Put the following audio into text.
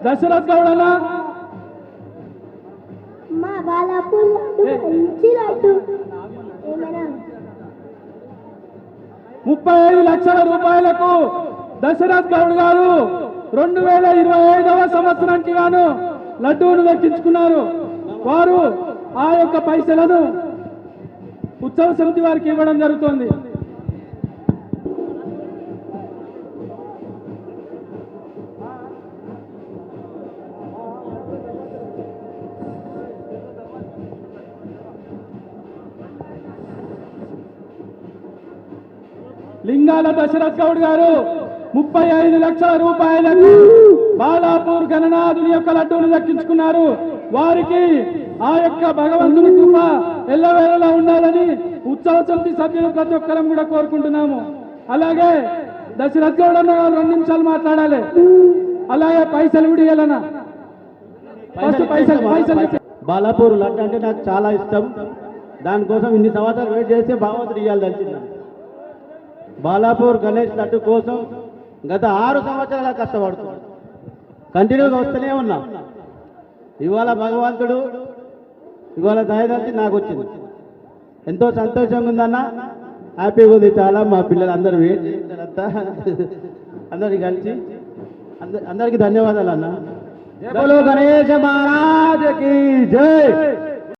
దశరథ్ గౌడ్ అన్న మా బాలాపూర్ మంచి లడ్డు ఏమైనా 35 లక్షల రూపాయలకు దశరథ్ గౌడ్ గారు 2025వ సంవత్సరానికి గాను లడ్డూను దక్కించుకున్నారు. వారు ఆ యొక్క పైసలను ఉత్సవ సమితి వారికి ఇవ్వడం జరుగుతుంది. లింగాల దశరథ్ గౌడ్ గారు 35 లక్షల రూపాయలకు బాలాపూర్ గణనాథుని యొక్క లడ్డూను దక్కించుకున్నారు. వారికి ఆ యొక్క భగవంతుని కృప ఎల్లవేళలా ఉండాలని ఉత్సవ సమితి సభ్యులు ప్రతి ఒక్కరం కూడా కోరుకుంటున్నాము. అలాగే దశరథ్ గౌడ్ అన్న 2 నిమిషాలు మాట్లాడాలి. అలాగే పైసలు కూడా ఇవ్వాలన్నా. ఫస్ట్ పైసలు బాలాపూర్ లడ్డు అంటే నాకు చాలా ఇష్టం. దానికోసం ఇన్ని సంవత్సరాలు వెయిట్ చేస్తే భగవంతుడు ఇవ్వాలి తెలిసింది. బాలాపూర్ గణేష్ లడ్డు కోసం గత 6 సంవత్సరాల కష్టపడుతున్నాడు. కంటిన్యూగా వస్తూనే ఉన్నా. ఇవాళ భగవంతుడు ఇవాళ దయదలిచి నాకు వచ్చింది. ఎంతో సంతోషంగా ఉందన్న, హ్యాపీగా ఉంది చాలా. మా పిల్లలు అందరూ వెయిట్ చేస్తారంతా అందరికి కలిసి అందరికీ ధన్యవాదాలు అన్న. జై బోలో గణేశ మహారాజ్ కీ జై.